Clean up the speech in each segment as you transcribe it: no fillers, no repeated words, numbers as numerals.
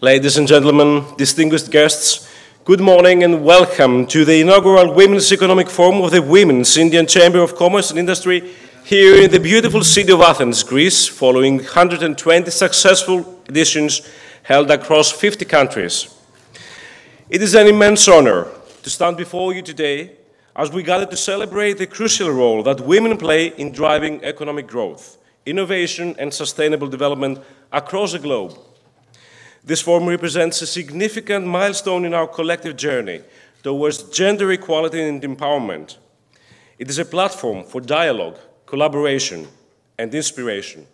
Ladies and gentlemen, distinguished guests, good morning and welcome to the inaugural Women's Economic Forum of the Women's Indian Chamber of Commerce and Industry here in the beautiful city of Athens, Greece, following 120 successful editions held across 50 countries. It is an immense honor to stand before you today as we gather to celebrate the crucial role that women play in driving economic growth, innovation and sustainable development across the globe. This forum represents a significant milestone in our collective journey towards gender equality and empowerment. It is a platform for dialogue, collaboration, and inspiration,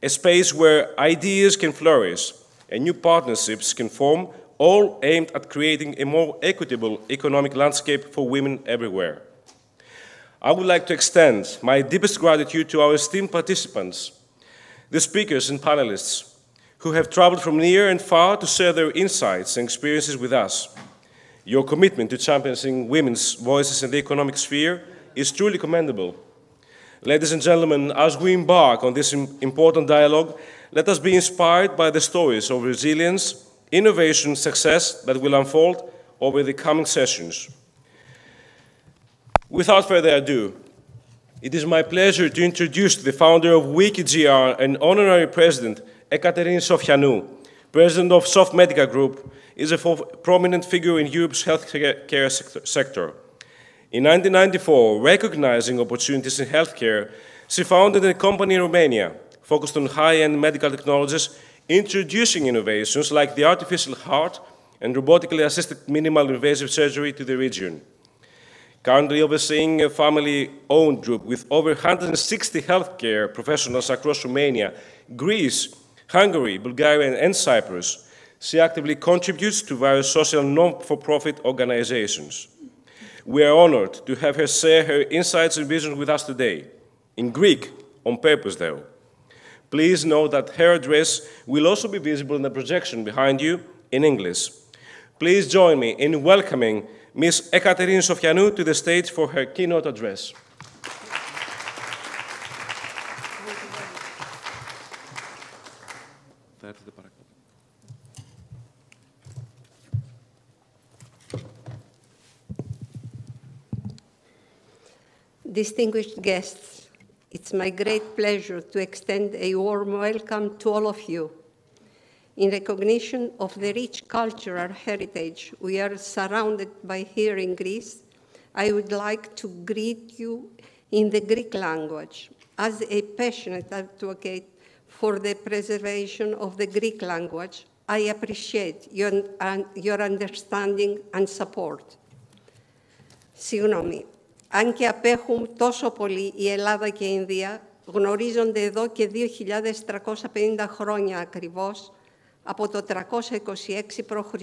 a space where ideas can flourish and new partnerships can form, all aimed at creating a more equitable economic landscape for women everywhere. I would like to extend my deepest gratitude to our esteemed participants, the speakers and panelists, who have traveled from near and far to share their insights and experiences with us. Your commitment to championing women's voices in the economic sphere is truly commendable. Ladies and gentlemen, as we embark on this important dialogue, let us be inspired by the stories of resilience, innovation, success that will unfold over the coming sessions. Without further ado, it is my pleasure to introduce the founder of WICCI and Honorary President, Sofianou, President of Soft Medica Group, is a prominent figure in Europe's healthcare sector. In 1994, recognizing opportunities in healthcare, she founded a company in Romania focused on high-end medical technologies, introducing innovations like the artificial heart and robotically assisted minimal invasive surgery to the region. Currently overseeing a family-owned group with over 160 healthcare professionals across Romania, Greece, Hungary, Bulgaria, and Cyprus, she actively contributes to various social non-for-profit organizations. We are honored to have her share her insights and visions with us today, in Greek, on purpose though. Please note that her address will also be visible in the projection behind you in English. Please join me in welcoming Ms. Sofianou to the stage for her keynote address. Distinguished guests, it's my great pleasure to extend a warm welcome to all of you. In recognition of the rich cultural heritage we are surrounded by here in Greece, I would like to greet you in the Greek language. As a passionate advocate for the preservation of the Greek language, I appreciate your understanding and support. Συγγνώμη. Αν και απέχουν τόσο πολύ η Ελλάδα και η Ινδία, γνωρίζονται εδώ και 2.350 χρόνια ακριβώς από το 326 π.Χ.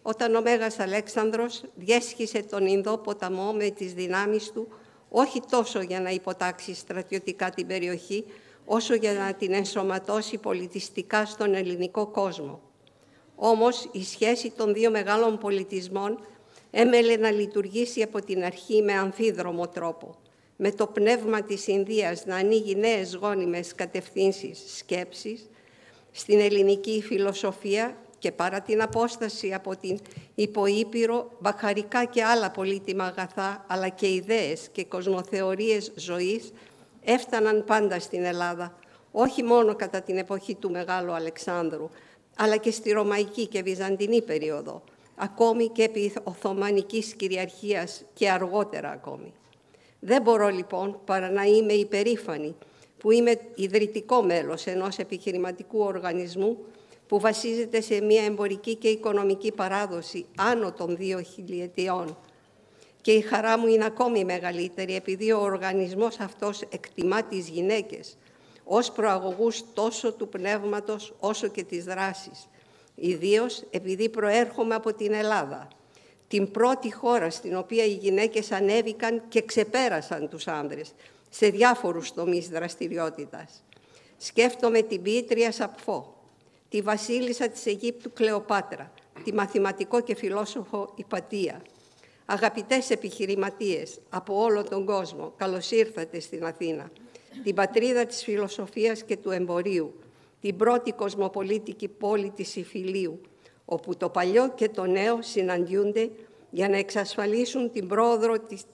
όταν ο Μέγας Αλέξανδρος διέσχισε τον Ινδό ποταμό με τις δυνάμεις του, όχι τόσο για να υποτάξει στρατιωτικά την περιοχή, όσο για να την ενσωματώσει πολιτιστικά στον ελληνικό κόσμο. Όμως, η σχέση των δύο μεγάλων πολιτισμών έμελε να λειτουργήσει από την αρχή με αμφίδρομο τρόπο, με το πνεύμα της Ινδίας να ανοίγει νέες γόνιμες κατευθύνσεις σκέψης στην ελληνική φιλοσοφία και παρά την απόσταση από την υποήπειρο, μπαχαρικά και άλλα πολύτιμα αγαθά, αλλά και ιδέες και κοσμοθεωρίες ζωής έφταναν πάντα στην Ελλάδα, όχι μόνο κατά την εποχή του Μεγάλου Αλεξάνδρου, αλλά και στη Ρωμαϊκή και Βυζαντινή περίοδο, ακόμη και επί Οθωμανικής κυριαρχίας και αργότερα ακόμη. Δεν μπορώ λοιπόν παρά να είμαι υπερήφανη που είμαι ιδρυτικό μέλος ενός επιχειρηματικού οργανισμού που βασίζεται σε μια εμπορική και οικονομική παράδοση άνω των 2 χιλιετιών. Και η χαρά μου είναι ακόμη μεγαλύτερη επειδή ο οργανισμός αυτός εκτιμά τις γυναίκες ως προαγωγούς τόσο του πνεύματος όσο και της δράσης. Ιδίως επειδή προέρχομαι από την Ελλάδα, την πρώτη χώρα στην οποία οι γυναίκες ανέβηκαν και ξεπέρασαν τους άνδρες σε διάφορους τομείς δραστηριότητας. Σκέφτομαι την ποιήτρια Σαπφό, τη βασίλισσα της Αιγύπτου Κλεοπάτρα, τη μαθηματικό και φιλόσοφο Ιπατία. Αγαπητές επιχειρηματίες από όλο τον κόσμο, καλώς ήρθατε στην Αθήνα, την πατρίδα της φιλοσοφίας και του εμπορίου, την πρώτη κοσμοπολίτικη πόλη της Ιφιλίου, όπου το παλιό και το νέο συναντιούνται για να εξασφαλίσουν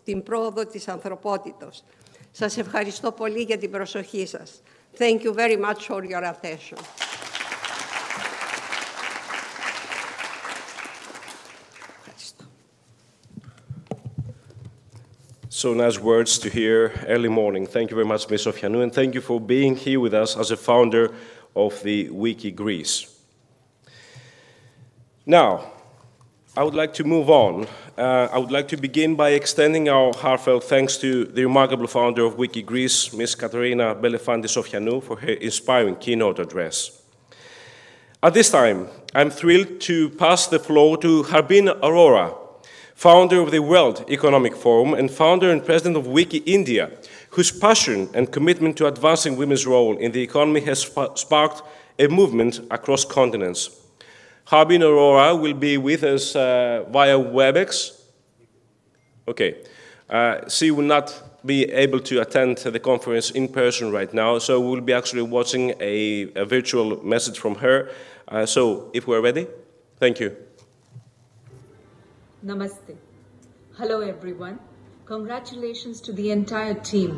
την πρόοδο της ανθρωπότητος. Σας ευχαριστώ πολύ για την προσοχή σας. Thank you very much for your attention. So nice words to hear early morning. Thank you very much, Ms. Sofianou, and thank you for being here with us as a founder of the WICCI Greece. Now, I would like to move on. I would like to begin by extending our heartfelt thanks to the remarkable founder of WICCI Greece, Ms. Katerina Belefanti Sofianou, for her inspiring keynote address. At this time, I'm thrilled to pass the floor to Harbeen Arora, founder of the World Economic Forum and founder and president of WICCI India, whose passion and commitment to advancing women's role in the economy has sparked a movement across continents. Harbeen Arora will be with us via WebEx. Okay. She will not be able to attend the conference in person right now, so we'll be actually watching a virtual message from her. So, if we're ready, thank you. Namaste. Hello everyone. Congratulations to the entire team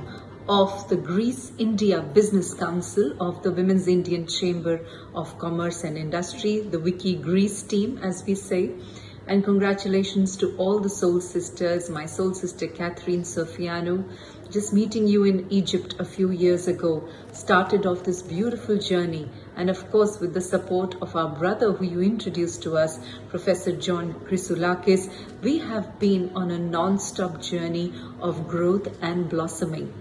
of the Greece-India Business Council of the Women's Indian Chamber of Commerce and Industry, the WICCI Greece team, as we say. And congratulations to all the soul sisters, my soul sister Catherine Sofianou. Just meeting you in Egypt a few years ago started off this beautiful journey, and of course with the support of our brother who you introduced to us, Professor John Chrysoulakis, we have been on a non-stop journey of growth and blossoming.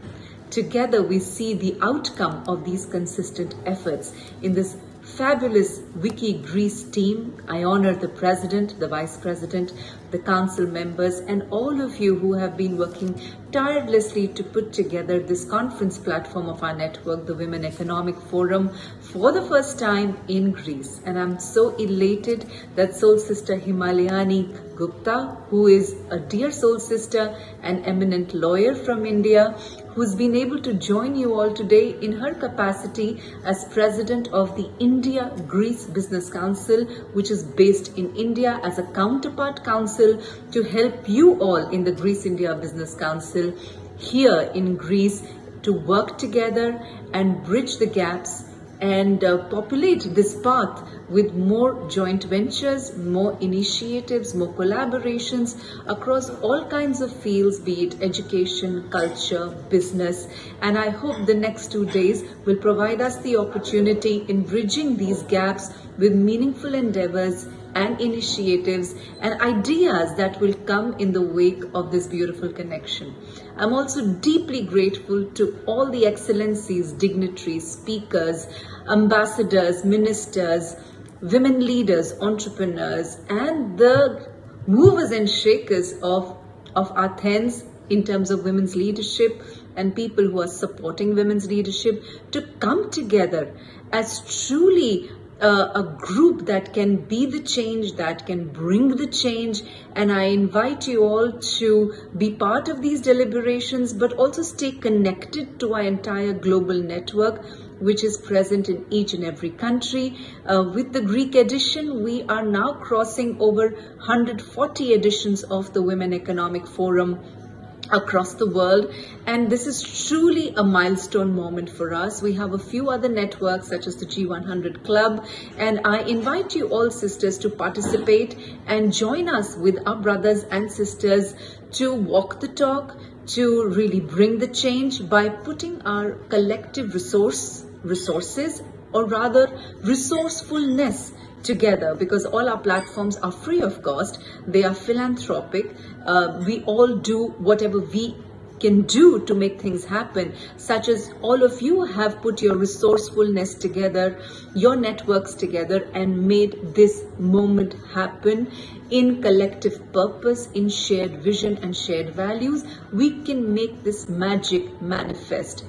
Together we see the outcome of these consistent efforts in this fabulous WICCI Greece team. I honor the president, the vice president, the council members, and all of you who have been working tirelessly to put together this conference platform of our network, the Women Economic Forum, for the first time in Greece. And I'm so elated that soul sister Himalyani Gupta, who is a dear soul sister and eminent lawyer from India, who's been able to join you all today in her capacity as president of the India-Greece Business Council, which is based in India as a counterpart council to help you all in the Greece-India Business Council here in Greece to work together and bridge the gaps and populate this path with more joint ventures, more initiatives, more collaborations across all kinds of fields, be it education, culture, business. And I hope the next 2 days will provide us the opportunity in bridging these gaps with meaningful endeavors and initiatives and ideas that will come in the wake of this beautiful connection. I'm also deeply grateful to all the excellencies, dignitaries, speakers, ambassadors, ministers, women leaders, entrepreneurs, and the movers and shakers of Athens in terms of women's leadership and people who are supporting women's leadership to come together as truly a group that can be the change, that can bring the change. And I invite you all to be part of these deliberations, but also stay connected to our entire global network, which is present in each and every country. With the Greek edition, we are now crossing over 140 editions of the Women Economic Forum across the world, and this is truly a milestone moment for us. We have a few other networks such as the G100 Club, and I invite you all sisters to participate and join us with our brothers and sisters to walk the talk, to really bring the change by putting our collective resources, or rather resourcefulness, together, because all our platforms are free of cost. They are philanthropic. We all do whatever we can do to make things happen, such as all of you have put your resourcefulness together, your networks together, and made this moment happen in collective purpose, in shared vision and shared values. We can make this magic manifest.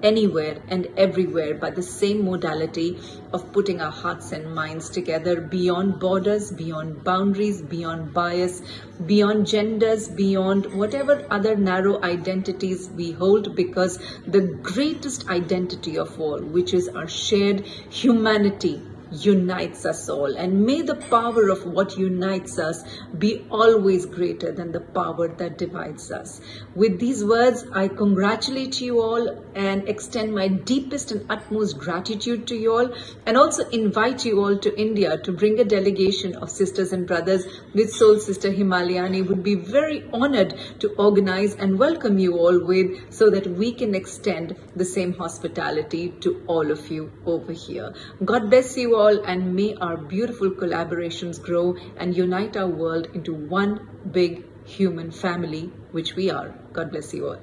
anywhere and everywhere by the same modality of putting our hearts and minds together beyond borders, beyond boundaries, beyond bias, beyond genders, beyond whatever other narrow identities we hold, because the greatest identity of all, which is our shared humanity, unites us all. And may the power of what unites us be always greater than the power that divides us. With these words, I congratulate you all and extend my deepest and utmost gratitude to you all, and also invite you all to India to bring a delegation of sisters and brothers, which Soul Sister Himalyani would be very honored to organize and welcome you all with, so that we can extend the same hospitality to all of you over here. God bless you all, and may our beautiful collaborations grow and unite our world into one big human family, which we are. God bless you all.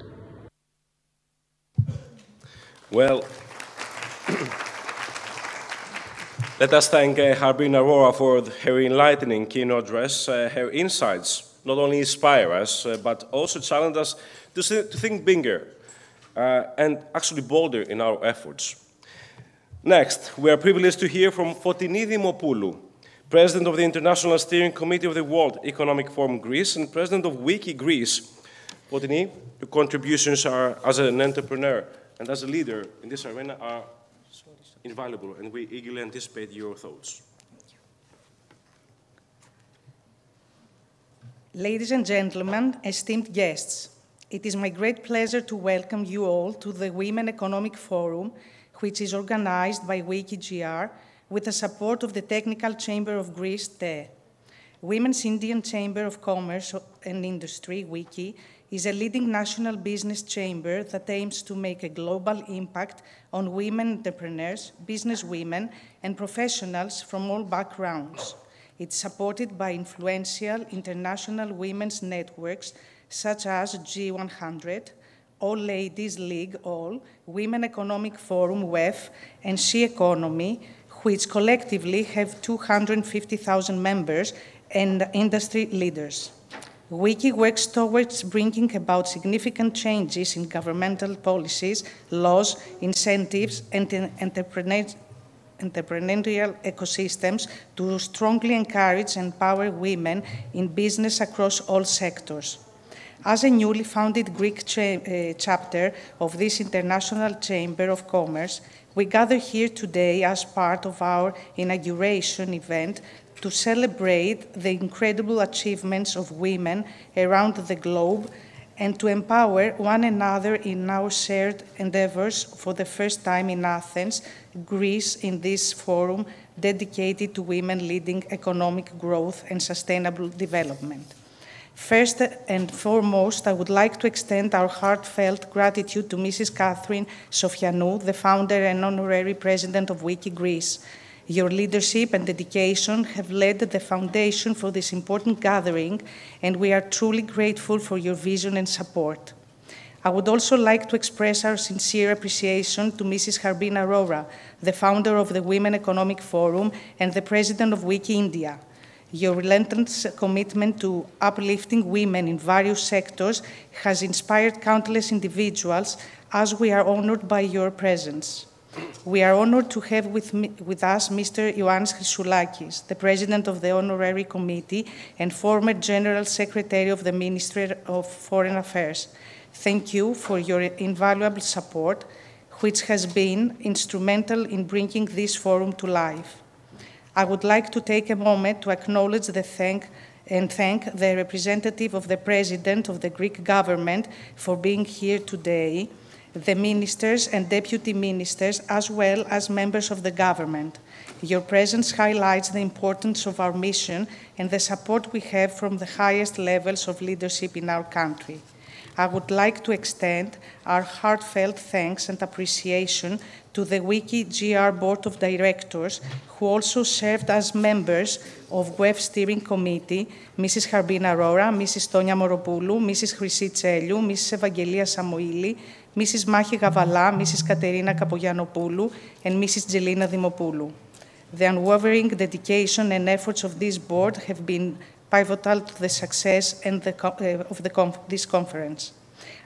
Well, let us thank Harbeen Arora for her enlightening keynote address. Her insights not only inspire us, but also challenge us to think bigger and actually bolder in our efforts. Next, we are privileged to hear from Fotini Dimopoulou, President of the International Steering Committee of the World Economic Forum Greece and President of WICCI Greece. Fotini, your contributions are, as an entrepreneur and as a leader in this arena, are invaluable, and we eagerly anticipate your thoughts. Ladies and gentlemen, esteemed guests, it is my great pleasure to welcome you all to the Women Economic Forum, which is organized by WICCI with the support of the Technical Chamber of Greece, TE. Women's Indian Chamber of Commerce and Industry, WICCI, is a leading national business chamber that aims to make a global impact on women entrepreneurs, businesswomen, and professionals from all backgrounds. It's supported by influential international women's networks such as G100, All Ladies League All, Women Economic Forum WEF, and Sheconomy, which collectively have 250,000 members and industry leaders. WICCI works towards bringing about significant changes in governmental policies, laws, incentives, and entrepreneurial ecosystems to strongly encourage and empower women in business across all sectors. As a newly founded Greek chapter of this International Chamber of Commerce, we gather here today as part of our inauguration event to celebrate the incredible achievements of women around the globe and to empower one another in our shared endeavors for the first time in Athens, Greece, in this forum dedicated to women leading economic growth and sustainable development. First and foremost, I would like to extend our heartfelt gratitude to Mrs. Catherine Sofianou, the founder and honorary president of WICCI Greece. Your leadership and dedication have laid the foundation for this important gathering, and we are truly grateful for your vision and support. I would also like to express our sincere appreciation to Mrs. Harbeen Arora, the founder of the Women Economic Forum and the president of WICCI India. Your relentless commitment to uplifting women in various sectors has inspired countless individuals, as we are honored by your presence. We are honored to have with us Mr. Ioannis Chrysoulakis, the President of the Honorary Committee and former General Secretary of the Ministry of Foreign Affairs. Thank you for your invaluable support, which has been instrumental in bringing this forum to life. I would like to take a moment to acknowledge thank the representative of the President of the Greek government for being here today, the ministers and deputy ministers, as well as members of the government. Your presence highlights the importance of our mission and the support we have from the highest levels of leadership in our country. I would like to extend our heartfelt thanks and appreciation to the WICCI Board of Directors, who also served as members of WEF Steering Committee, Mrs. Harbeen Arora, Mrs. Tonia Moropoulou, Mrs. Chrysoulakis, Mrs. Evangelia Samoili, Mrs. Machi Gavala, Mrs. Katerina Kapogiannopoulou, and Mrs. Gelina Dimopoulou. The unwavering dedication and efforts of this board have been pivotal to the success and this conference.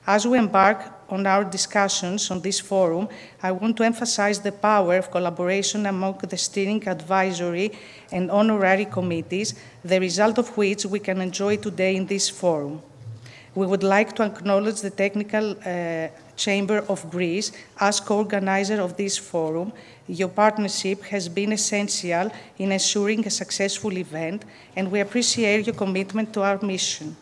As we embark on our discussions on this forum, I want to emphasize the power of collaboration among the steering, advisory, and honorary committees, the result of which we can enjoy today in this forum. We would like to acknowledge the Technical Chamber of Greece as co-organizer of this forum. Your partnership has been essential in ensuring a successful event, and we appreciate your commitment to our mission.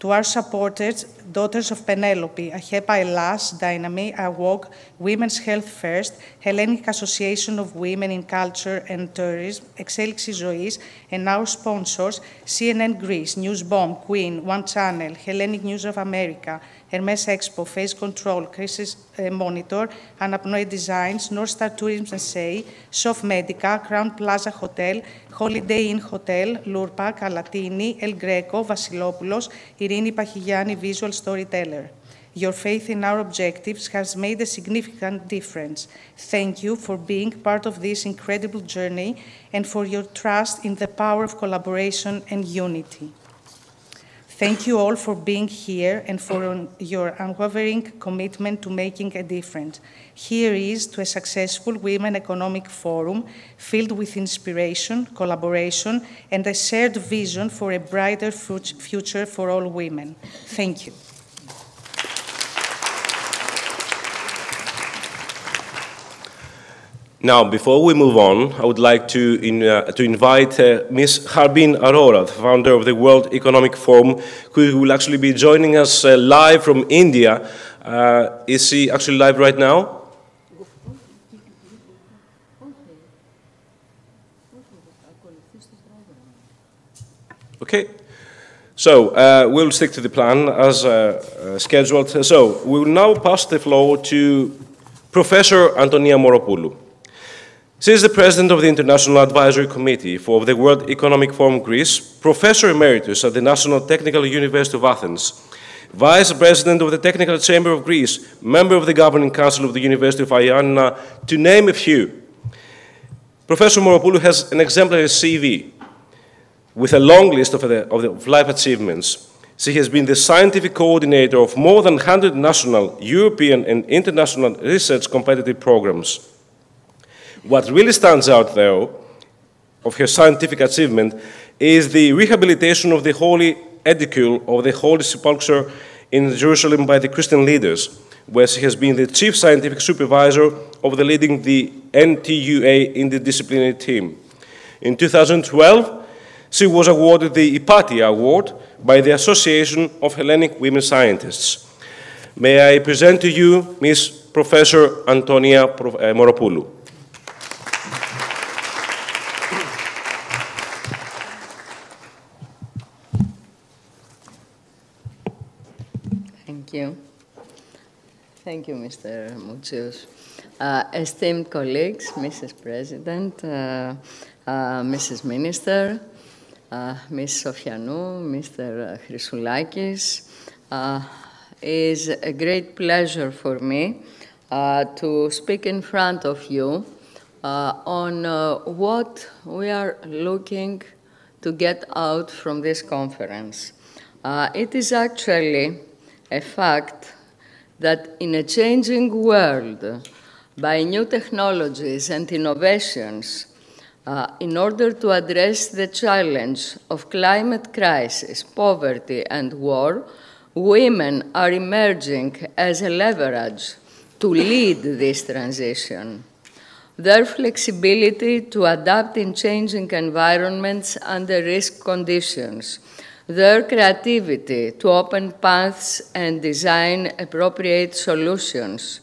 To our supporters, Daughters of Penelope, Ahepa Elas, Dynami, AWOG, Women's Health First, Hellenic Association of Women in Culture and Tourism, Exέλιξη Ζωής, and our sponsors, CNN Greece, Newsbomb, Queen, One Channel, Hellenic News of America, Hermes Expo, Phase Control, Crisis Monitor, Anapnoe Designs, North Star Tourism SA, Sof Medica, Crown Plaza Hotel, Holiday Inn Hotel, Lurpa, Calatini, El Greco, Vasilopoulos, Irini Pachigiani, Visual Storyteller. Your faith in our objectives has made a significant difference. Thank you for being part of this incredible journey and for your trust in the power of collaboration and unity. Thank you all for being here and for your unwavering commitment to making a difference. Here is to a successful Women Economic Forum filled with inspiration, collaboration, and a shared vision for a brighter future for all women. Thank you. Now, before we move on, I would like to invite Ms. Harbeen Arora, the founder of the World Economic Forum, who will actually be joining us live from India. Is she actually live right now? Okay. So we'll stick to the plan as scheduled. So we will now pass the floor to Professor Tonia Moropoulou. She is the President of the International Advisory Committee for the World Economic Forum Greece, Professor Emeritus at the National Technical University of Athens, Vice President of the Technical Chamber of Greece, member of the Governing Council of the University of Ioannina, to name a few. Professor Moropoulou has an exemplary CV with a long list of life achievements. She has been the scientific coordinator of more than 100 national, European, and international research competitive programs. What really stands out, though, of her scientific achievement is the rehabilitation of the Holy Edicule of the Holy Sepulchre in Jerusalem by the Christian leaders, where she has been the chief scientific supervisor of leading the NTUA interdisciplinary team. In 2012, she was awarded the Hypatia Award by the Association of Hellenic Women Scientists. May I present to you Ms. Professor Tonia Moropoulou. Thank you. Thank you, Mr. Moutsios. Esteemed colleagues, Mrs. President, Mrs. Minister, Ms. Sofianou, Mr. Chrysoulakis, it is a great pleasure for me to speak in front of you on what we are looking to get out from this conference. It is actually a fact that in a changing world, by new technologies and innovations, in order to address the challenge of climate crisis, poverty, and war, women are emerging as a leverage to lead this transition. Their flexibility to adapt in changing environments under risk conditions, their creativity to open paths and design appropriate solutions,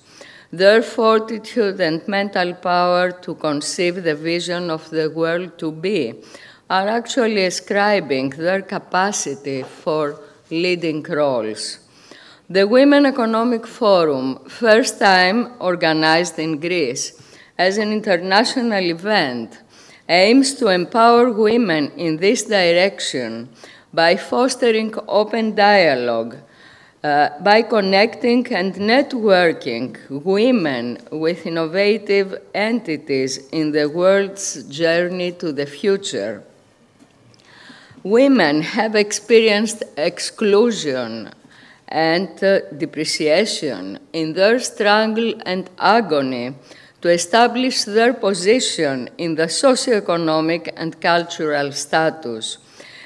their fortitude and mental power to conceive the vision of the world to be, are actually ascribing their capacity for leading roles. The Women Economic Forum, first time organized in Greece as an international event, aims to empower women in this direction by fostering open dialogue, by connecting and networking women with innovative entities in the world's journey to the future. Women have experienced exclusion and depreciation in their struggle and agony to establish their position in the socio-economic and cultural status.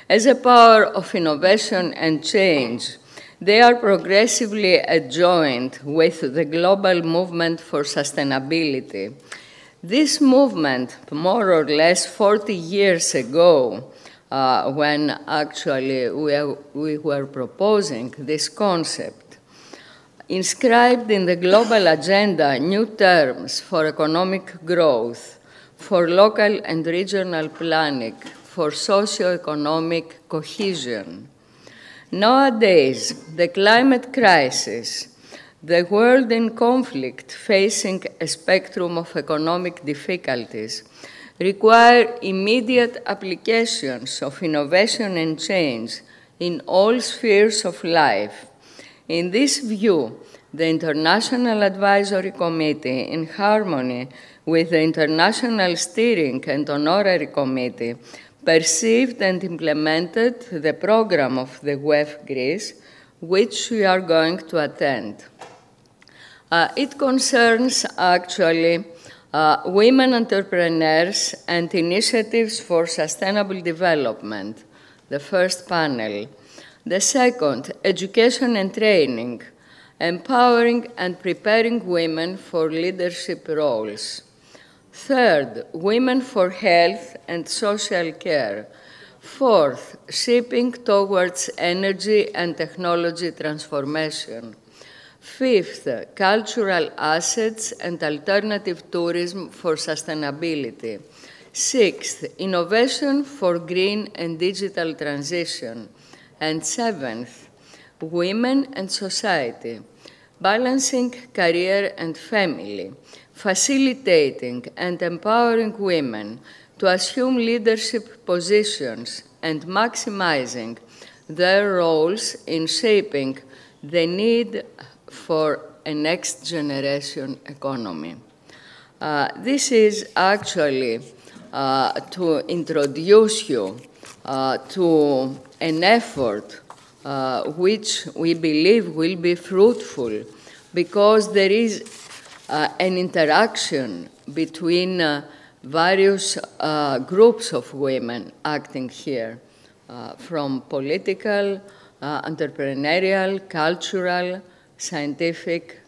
As a power of innovation and change, they are progressively adjoined with the global movement for sustainability. This movement, more or less 40 years ago, when actually we were proposing this concept, inscribed in the global agenda new terms for economic growth, for local and regional planning, for socio-economic cohesion. Nowadays, the climate crisis, the world in conflict facing a spectrum of economic difficulties, require immediate applications of innovation and change in all spheres of life. In this view, the International Advisory Committee, in harmony with the International Steering and Honorary Committee, perceived and implemented the program of the WEF Greece, which we are going to attend. It concerns actually women entrepreneurs and initiatives for sustainable development, the first panel. The second, education and training, empowering and preparing women for leadership roles. Third, women for health and social care. Fourth, shaping towards energy and technology transformation. Fifth, cultural assets and alternative tourism for sustainability. Sixth, innovation for green and digital transition. And seventh, women and society, balancing career and family, facilitating and empowering women to assume leadership positions and maximizing their roles in shaping the need for a next generation economy. This is actually to introduce you to an effort which we believe will be fruitful because there is an interaction between various groups of women acting here, from political, entrepreneurial, cultural, scientific,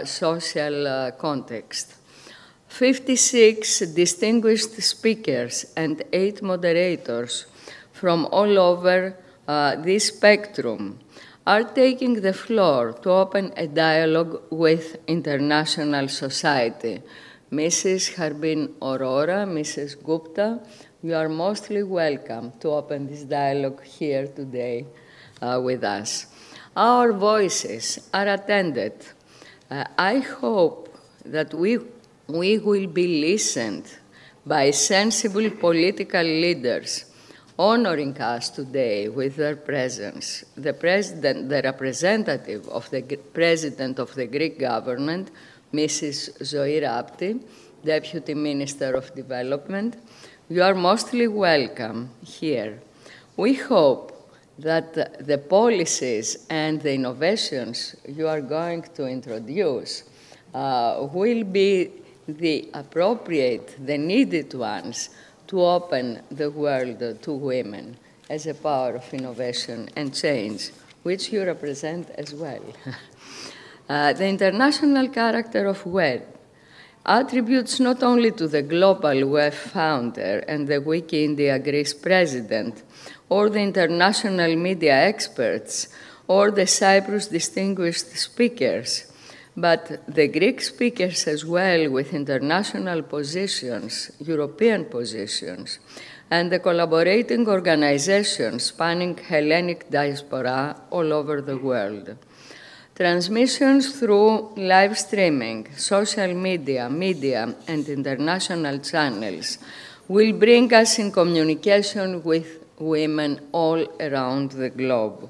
social context. 56 distinguished speakers and 8 moderators from all over this spectrum are taking the floor to open a dialogue with international society. Mrs. Harbeen Arora, Mrs. Gupta, you are mostly welcome to open this dialogue here today with us. Our voices are attended. I hope that we will be listened by sensible political leaders honoring us today with their presence. The representative of the President of the Greek government, Mrs. Zoe Rapti, Deputy Minister of Development, you are mostly welcome here. We hope that the policies and the innovations you are going to introduce will be the appropriate, the needed ones to open the world to women as a power of innovation and change, which you represent as well. The international character of WEF attributes not only to the global WEF founder and the WICCI India Greece president, or the international media experts, or the Cyprus distinguished speakers, but the Greek speakers as well with international positions, European positions, and the collaborating organizations spanning Hellenic diaspora all over the world. Transmissions through live streaming, social media, and international channels will bring us in communication with women all around the globe.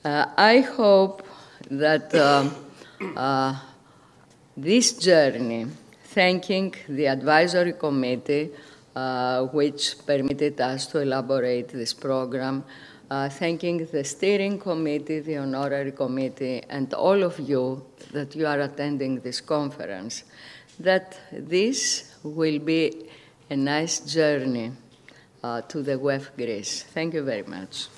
I hope that this journey, thanking the advisory committee which permitted us to elaborate this program, thanking the steering committee, the honorary committee, and all of you that you are attending this conference, that this will be a nice journey to the WEF Greece. Thank you very much.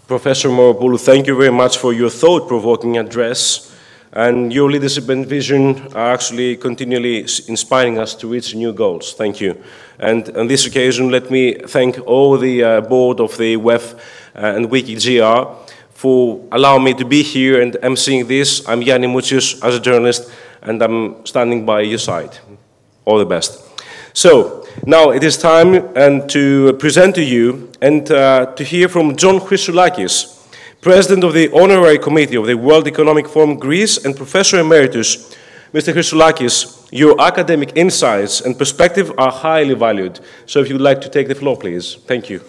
Professor Moropoulou, thank you very much for your thought-provoking address, and your leadership and vision are actually continually inspiring us to reach new goals. Thank you. And on this occasion, let me thank all the board of the WEF and WICCI GR for allowing me to be here and emceeing this. I'm Yannis Moutsios as a journalist, and I'm standing by your side. All the best. So, now it is time to present to you and to hear from John Chrysoulakis, President of the Honorary Committee of the World Economic Forum Greece and Professor Emeritus. Mr. Chrysoulakis, your academic insights and perspective are highly valued. So if you would like to take the floor, please. Thank you.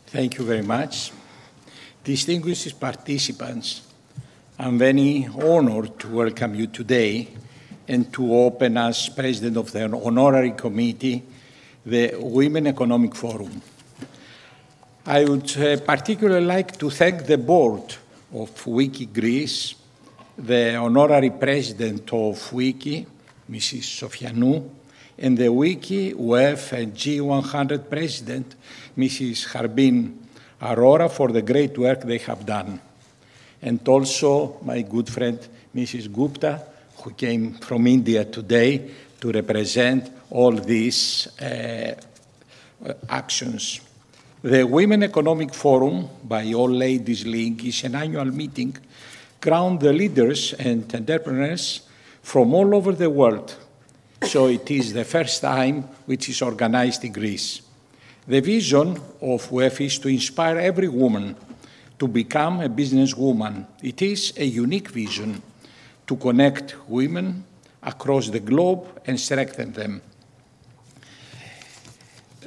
Thank you very much. Distinguished participants, I'm very honored to welcome you today and to open as President of the Honorary Committee, the Women Economic Forum. I would particularly like to thank the board of WICCI Greece, the Honorary President of WICCI, Mrs. Sofianou, and the WICCI, WEF, and G100 President, Mrs. Harbeen Arora, for the great work they have done. And also my good friend, Mrs. Gupta, who came from India today to represent all these actions. The Women Economic Forum by All Ladies League is an annual meeting crowned the leaders and entrepreneurs from all over the world. So it is the first time which is organized in Greece. The vision of WEF is to inspire every woman to become a businesswoman. It is a unique vision to connect women across the globe and strengthen them.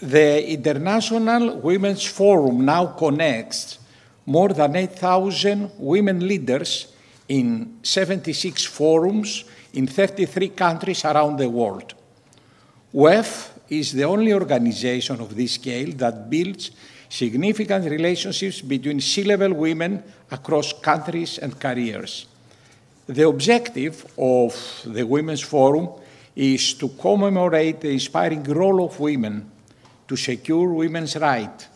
The International Women's Forum now connects more than 8,000 women leaders in 76 forums in 33 countries around the world. WEF is the only organization of this scale that builds significant relationships between C-level women across countries and careers. The objective of the Women's Forum is to commemorate the inspiring role of women to secure women's rights,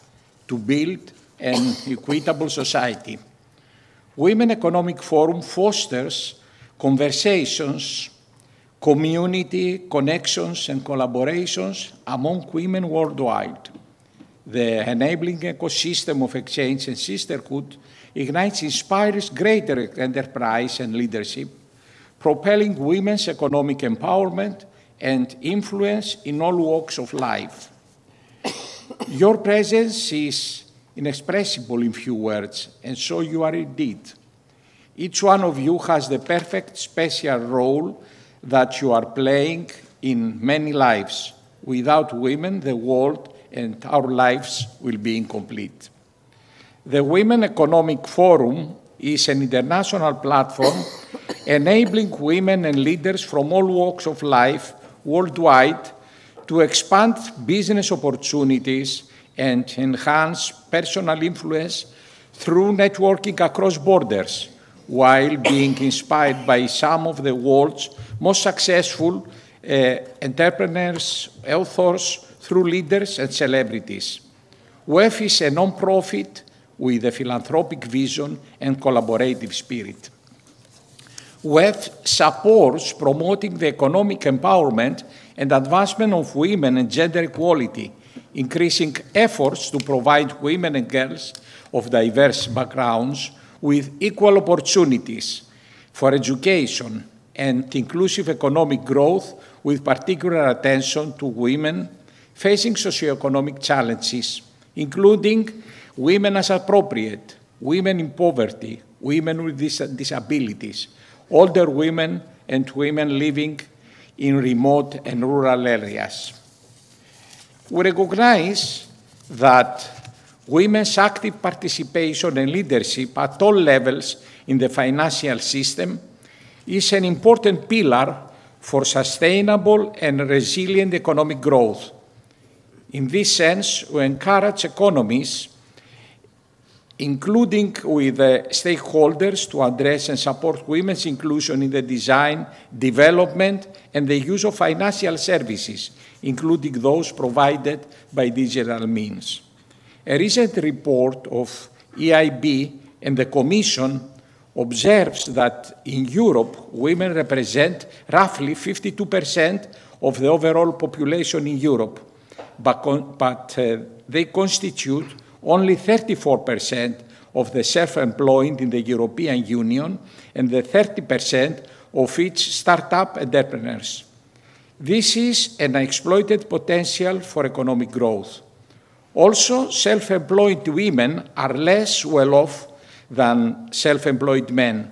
to build an equitable society. Women Economic Forum fosters conversations, community connections and collaborations among women worldwide. The enabling ecosystem of exchange and sisterhood inspires greater enterprise and leadership, propelling women's economic empowerment and influence in all walks of life. Your presence is inexpressible in few words, and so you are indeed. Each one of you has the perfect special role that you are playing in many lives. Without women, the world and our lives will be incomplete. The Women Economic Forum is an international platform enabling women and leaders from all walks of life worldwide to expand business opportunities and enhance personal influence through networking across borders, while being inspired by some of the world's most successful entrepreneurs, authors, through leaders and celebrities. WEF is a non-profit with a philanthropic vision and collaborative spirit. WEF supports promoting the economic empowerment and advancement of women and gender equality, increasing efforts to provide women and girls of diverse backgrounds with equal opportunities for education and inclusive economic growth, with particular attention to women facing socioeconomic challenges, including women as appropriate, women in poverty, women with disabilities, older women, and women living in remote and rural areas. We recognize that women's active participation and leadership at all levels in the financial system is an important pillar for sustainable and resilient economic growth. In this sense, we encourage economies, including with stakeholders, to address and support women's inclusion in the design, development, and the use of financial services, including those provided by digital means. A recent report of EIB and the Commission observes that in Europe, women represent roughly 52% of the overall population in Europe, but they constitute only 34% of the self-employed in the European Union and the 30% of each startup entrepreneurs. This is an exploited potential for economic growth. Also, self-employed women are less well off than self-employed men.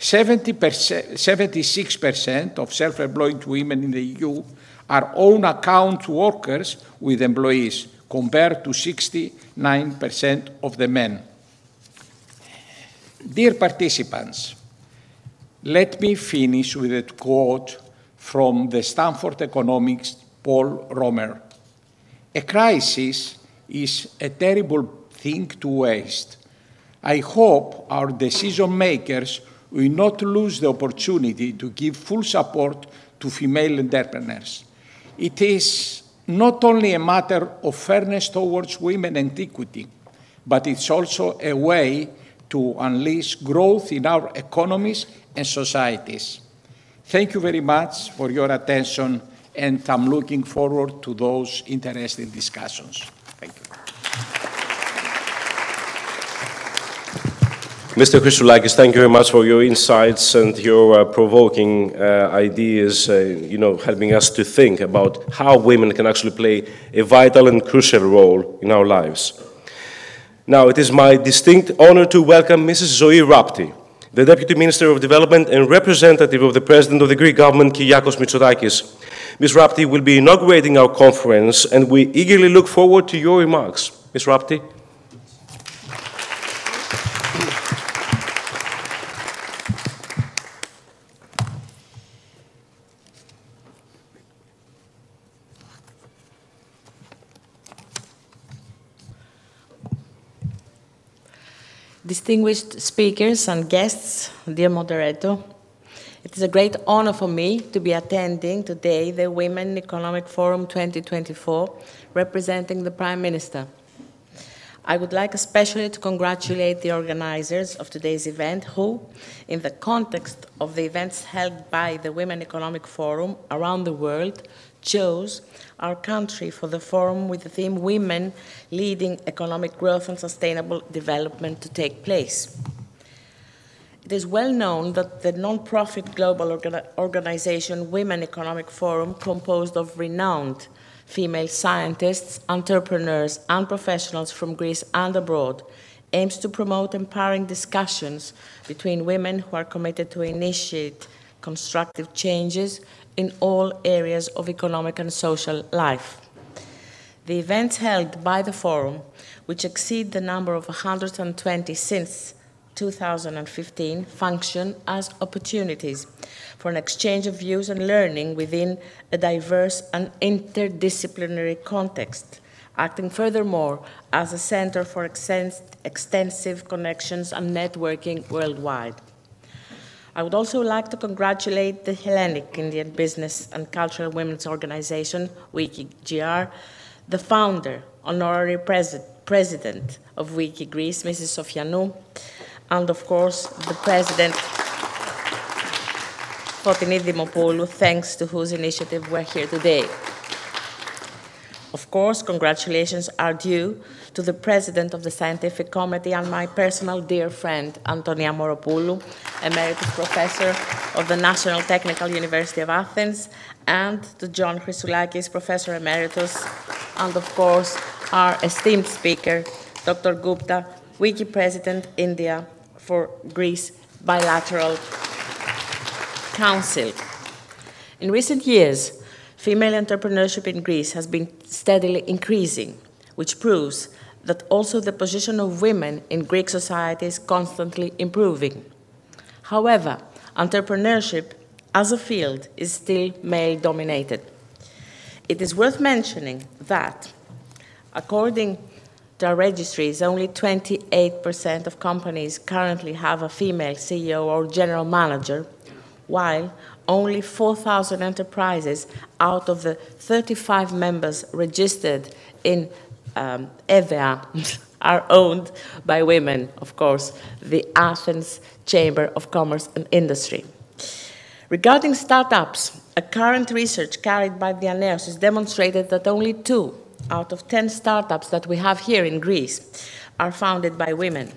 76% of self-employed women in the EU are own account workers with employees, compared to 69% of the men. Dear participants, let me finish with a quote from the Stanford economist Paul Romer. A crisis is a terrible thing to waste. I hope our decision makers will not lose the opportunity to give full support to female entrepreneurs. It is not only a matter of fairness towards women and equity, but it's also a way to unleash growth in our economies and societies. Thank you very much for your attention, and I'm looking forward to those interesting discussions. Thank you. Mr. Chrysoulakis, thank you very much for your insights and your provoking ideas, helping us to think about how women can actually play a vital and crucial role in our lives. Now, it is my distinct honor to welcome Mrs. Zoe Rapti, the Deputy Minister of Development and representative of the President of the Greek government, Kyriakos Mitsotakis. Ms. Rapti will be inaugurating our conference, and we eagerly look forward to your remarks. Ms. Rapti. Distinguished speakers and guests, dear Moderator, it is a great honor for me to be attending today the Women Economic Forum 2024, representing the Prime Minister. I would like especially to congratulate the organizers of today's event who, in the context of the events held by the Women Economic Forum around the world, chose our country for the forum with the theme Women Leading Economic Growth and Sustainable Development to take place. It is well known that the non-profit global organization Women Economic Forum, composed of renowned female scientists, entrepreneurs, and professionals from Greece and abroad, aims to promote empowering discussions between women who are committed to initiate constructive changes in all areas of economic and social life. The events held by the Forum, which exceed the number of 120 since 2015, function as opportunities for an exchange of views and learning within a diverse and interdisciplinary context, acting furthermore as a center for extensive connections and networking worldwide. I would also like to congratulate the Hellenic Indian Business and Cultural Women's Organization, WICCI, the founder, Honorary President of WICCI Greece, Mrs. Sofianou, and of course the President, Fotini Dimopoulou, thanks to whose initiative we're here today. Of course, congratulations are due to the President of the Scientific Committee and my personal dear friend, Tonia Moropoulou, Emeritus Professor of the National Technical University of Athens, and to John Chrysoulakis, Professor Emeritus, and of course, our esteemed speaker, Dr. Gupta, WICCI President, India, for Greece Bilateral Council. In recent years, female entrepreneurship in Greece has been steadily increasing, which proves that also the position of women in Greek society is constantly improving. However, entrepreneurship as a field is still male-dominated. It is worth mentioning that, according to our registries, only 28% of companies currently have a female CEO or general manager, while only 4,000 enterprises out of the 35 members registered in EVA are owned by women, of course, the Athens Chamber of Commerce and Industry. Regarding startups, a current research carried by the Emeritus has demonstrated that only 2 out of 10 startups that we have here in Greece are founded by women.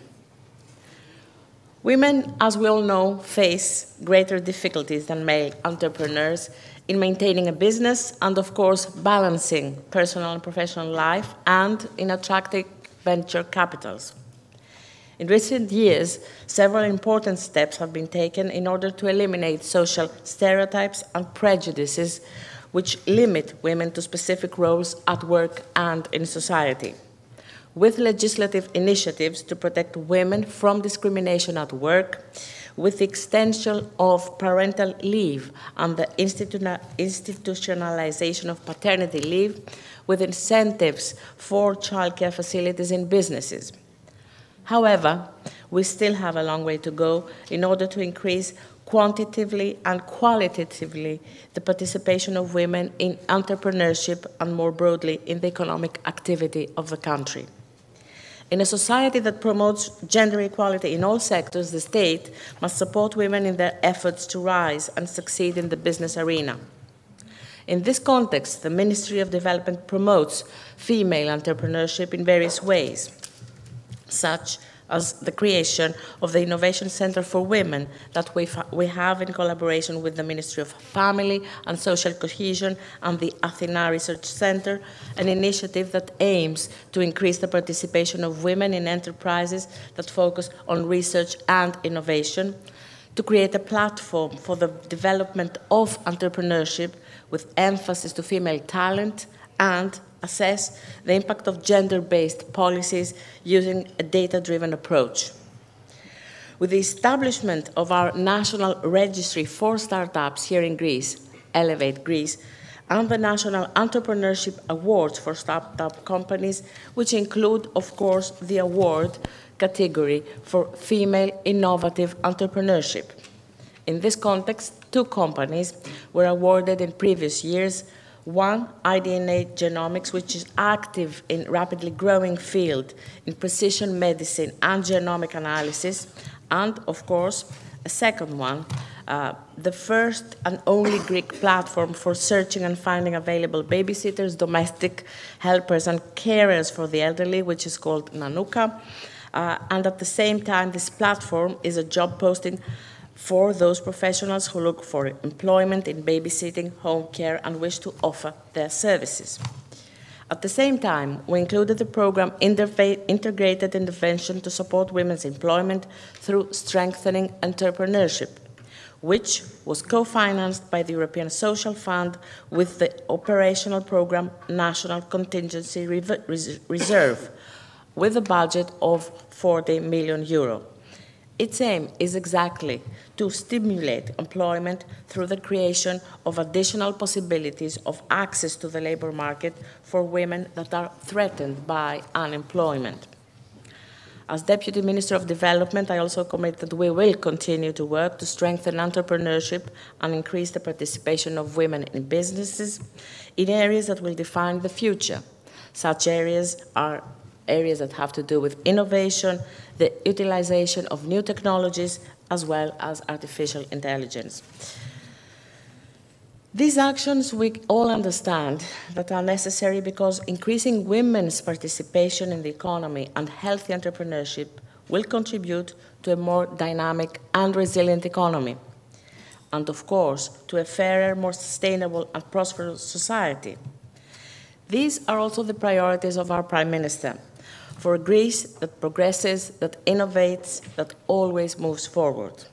Women, as we all know, face greater difficulties than male entrepreneurs in maintaining a business and, of course, balancing personal and professional life and in attracting venture capitals. In recent years, several important steps have been taken in order to eliminate social stereotypes and prejudices which limit women to specific roles at work and in society. With legislative initiatives to protect women from discrimination at work, with the extension of parental leave and the institutionalization of paternity leave, with incentives for childcare facilities in businesses. However, we still have a long way to go in order to increase quantitatively and qualitatively the participation of women in entrepreneurship and more broadly in the economic activity of the country. In a society that promotes gender equality in all sectors, the state must support women in their efforts to rise and succeed in the business arena. In this context, the Ministry of Development promotes female entrepreneurship in various ways, such as the creation of the Innovation Center for Women that we have in collaboration with the Ministry of Family and Social Cohesion and the Athena Research Center, an initiative that aims to increase the participation of women in enterprises that focus on research and innovation, to create a platform for the development of entrepreneurship with emphasis to female talent, and assess the impact of gender-based policies using a data-driven approach. With the establishment of our national registry for startups here in Greece, Elevate Greece, and the National Entrepreneurship Awards for startup companies, which include, of course, the award category for female innovative entrepreneurship. In this context, 2 companies were awarded in previous years. One, iDNA Genomics, which is active in rapidly growing field in precision medicine and genomic analysis, and, of course, a second one, the first and only Greek platform for searching and finding available babysitters, domestic helpers, and carers for the elderly, which is called Nanuka. And at the same time, this platform is a job posting for those professionals who look for employment in babysitting, home care, and wish to offer their services. At the same time, we included the program Integrated Intervention to support women's employment through strengthening entrepreneurship, which was co-financed by the European Social Fund with the operational program National Contingency Reserve, with a budget of €40 million. Its aim is exactly to stimulate employment through the creation of additional possibilities of access to the labor market for women that are threatened by unemployment. As Deputy Minister of Development, I also commit that we will continue to work to strengthen entrepreneurship and increase the participation of women in businesses in areas that will define the future. Such areas are areas that have to do with innovation, the utilization of new technologies, as well as artificial intelligence. These actions we all understand that are necessary because increasing women's participation in the economy and healthy entrepreneurship will contribute to a more dynamic and resilient economy, and of course, to a fairer, more sustainable and prosperous society. These are also the priorities of our Prime Minister, for a Greece that progresses, that innovates, that always moves forward.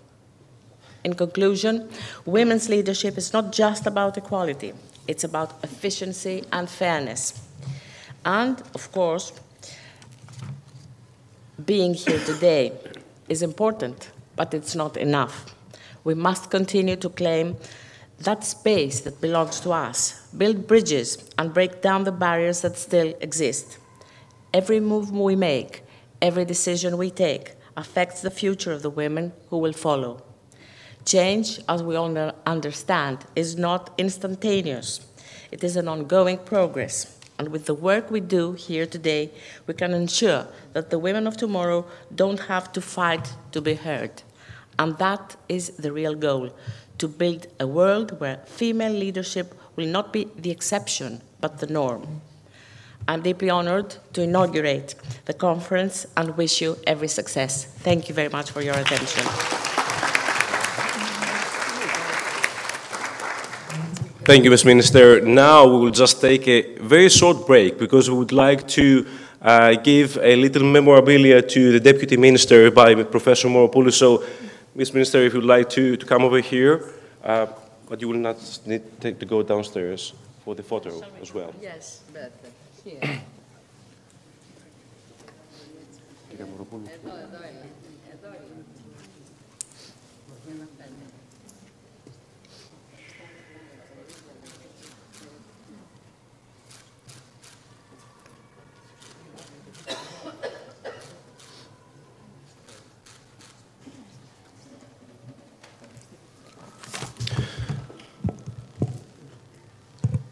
In conclusion, women's leadership is not just about equality, it's about efficiency and fairness. And, of course, being here today is important, but it's not enough. We must continue to claim that space that belongs to us, build bridges, and break down the barriers that still exist. Every move we make, every decision we take, affects the future of the women who will follow. Change, as we all understand, is not instantaneous. It is an ongoing progress. And with the work we do here today, we can ensure that the women of tomorrow don't have to fight to be heard. And that is the real goal, to build a world where female leadership will not be the exception, but the norm. I'm deeply honored to inaugurate the conference and wish you every success. Thank you very much for your attention. Thank you, Ms. Minister. Now we will just take a very short break because we would like to give a little memorabilia to the Deputy Minister by Professor Moropoulou. So, Ms. Minister, if you'd like to come over here, but you will not need to go downstairs for the photo as well. Yes, but here.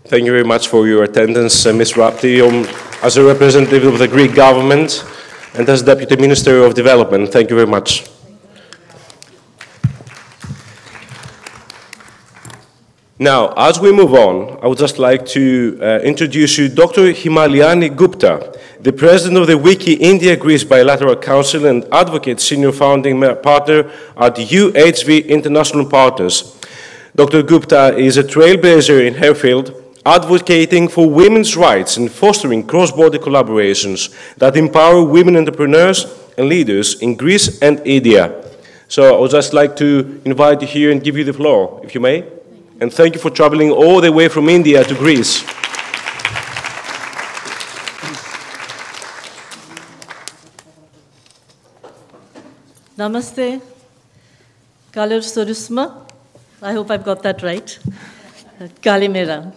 Thank you very much for your attendance, Ms. Rapti, as a representative of the Greek government and as Deputy Minister of Development. Thank you very much. Now, as we move on, I would just like to introduce you Dr. Himalyani Gupta, the President of the WICCI India-Greece Bilateral Council and Advocate Senior Founding Partner at UHV International Partners. Dr. Gupta is a trailblazer in her field, advocating for women's rights and fostering cross-border collaborations that empower women entrepreneurs and leaders in Greece and India. So I would just like to invite you here and give you the floor, if you may. And thank you for traveling all the way from India to Greece. Namaste. Kalir Sorusma. I hope I've got that right. Kalimera.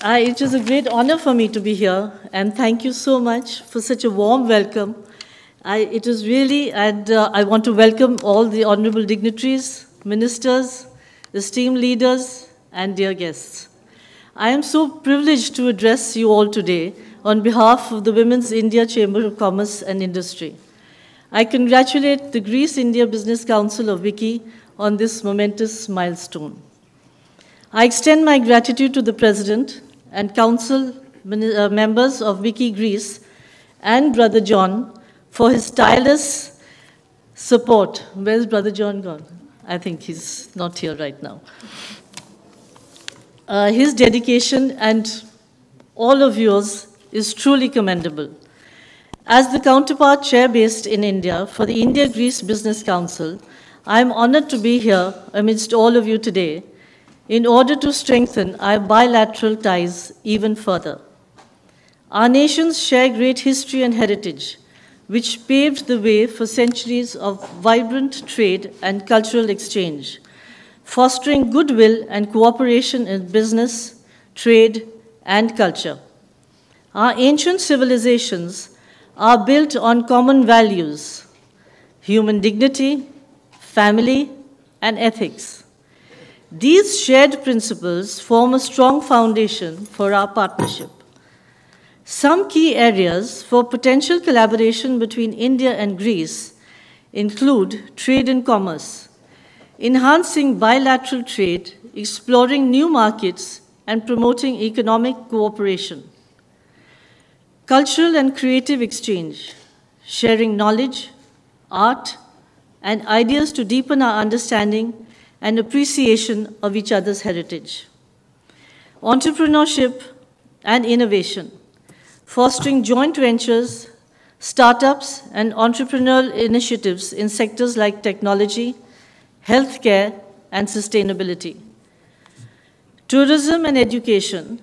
It is a great honor for me to be here, and thank you so much for such a warm welcome. It is really, and I want to welcome all the honorable dignitaries, ministers, esteemed leaders, and dear guests. I am so privileged to address you all today on behalf of the Women's India Chamber of Commerce and Industry. I congratulate the Greece-India Business Council of WICCI on this momentous milestone. I extend my gratitude to the President and Council members of WICCI Greece and Brother John for his tireless support. Where's Brother John gone? I think he's not here right now. His dedication and all of yours is truly commendable. As the counterpart chair based in India for the India-Greece Business Council, I am honored to be here amidst all of you today in order to strengthen our bilateral ties even further. Our nations share great history and heritage, which paved the way for centuries of vibrant trade and cultural exchange, fostering goodwill and cooperation in business, trade, and culture. Our ancient civilizations are built on common values: human dignity, family, and ethics. These shared principles form a strong foundation for our partnership. Some key areas for potential collaboration between India and Greece include trade and commerce, enhancing bilateral trade, exploring new markets, and promoting economic cooperation. Cultural and creative exchange, sharing knowledge, art, and ideas to deepen our understanding and appreciation of each other's heritage. Entrepreneurship and innovation, fostering joint ventures, startups, and entrepreneurial initiatives in sectors like technology, healthcare, and sustainability. Tourism and education,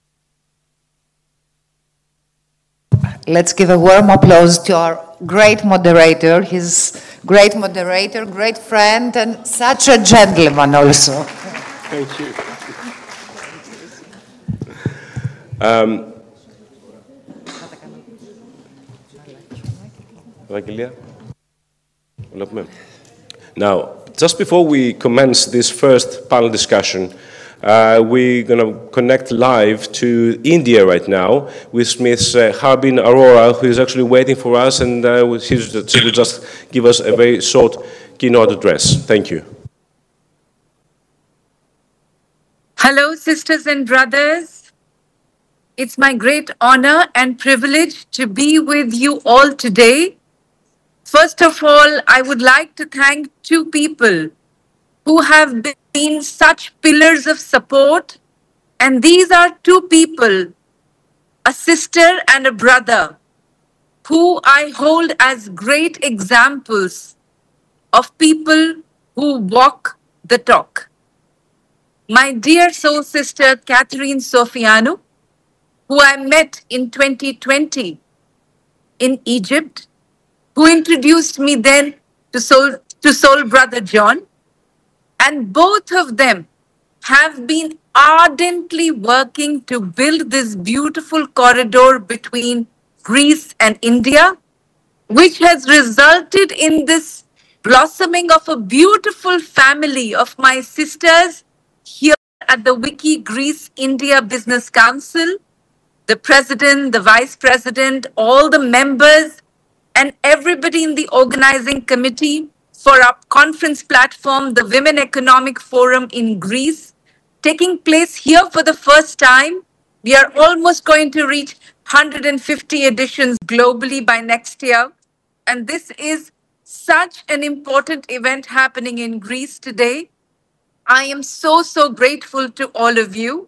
Let's give a warm applause to our great moderator. He's great moderator, great friend, and such a gentleman also. Thank you. Now, just before we commence this first panel discussion, we're going to connect live to India right now with Ms. Harbeen Arora, who is actually waiting for us, and she will just give us a very short keynote address. Thank you. Hello, sisters and brothers. It's my great honor and privilege to be with you all today. First of all, I would like to thank two people who have been such pillars of support. And these are two people, a sister and a brother, who I hold as great examples of people who walk the talk. My dear soul sister, Catherine Sofianou, who I met in 2020 in Egypt, who introduced me then to Soul Brother John. And both of them have been ardently working to build this beautiful corridor between Greece and India, which has resulted in this blossoming of a beautiful family of my sisters here at the WICCI Greece-India Business Council, the president, the vice president, all the members, and everybody in the organizing committee for our conference platform, the Women Economic Forum in Greece, taking place here for the first time. We are almost going to reach 150 editions globally by next year. And this is such an important event happening in Greece today. I am so, so grateful to all of you.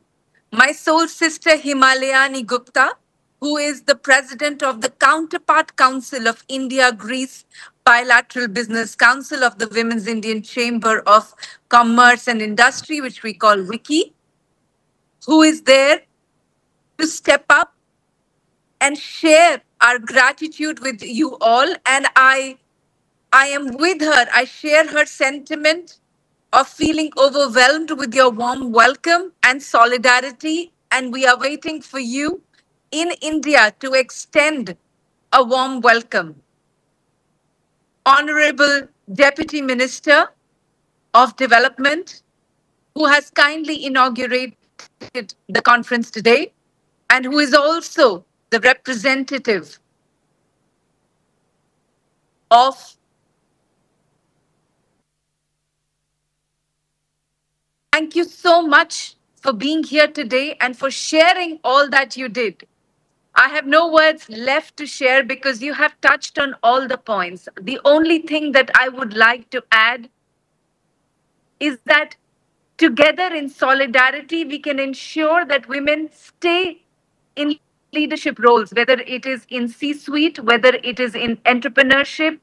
My soul sister, Himalyani Gupta, who is the president of the Counterpart Council of India-Greece Bilateral Business Council of the Women's Indian Chamber of Commerce and Industry, which we call WICCI, who is there to step up and share our gratitude with you all. And I am with her. I share her sentiment of feeling overwhelmed with your warm welcome and solidarity. And we are waiting for you in India to extend a warm welcome. Honorable Deputy Minister of Development, who has kindly inaugurated the conference today, and who is also the representative of Thank you so much for being here today and for sharing all that you did. I have no words left to share because you have touched on all the points. The only thing that I would like to add is that together in solidarity, we can ensure that women stay in leadership roles, whether it is in C-suite, whether it is in entrepreneurship,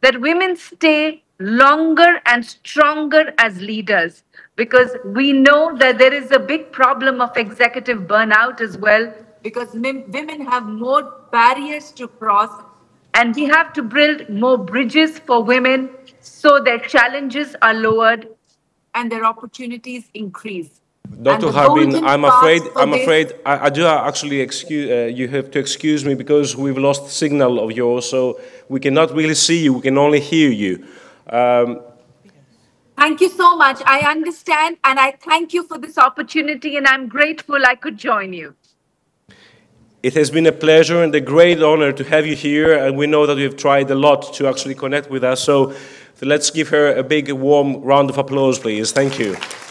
that women stay longer and stronger as leaders. Because we know that there is a big problem of executive burnout as well, because women have more barriers to cross, and we have to build more bridges for women so their challenges are lowered and their opportunities increase. Dr. Harbeen, I'm afraid I do actually you have to excuse me because we've lost signal of yours, so we cannot really see you, we can only hear you. Thank you so much. I understand, and I thank you for this opportunity, and I'm grateful I could join you. It has been a pleasure and a great honor to have you here, and we know that you've tried a lot to actually connect with us, so let's give her a big, warm round of applause, please. Thank you.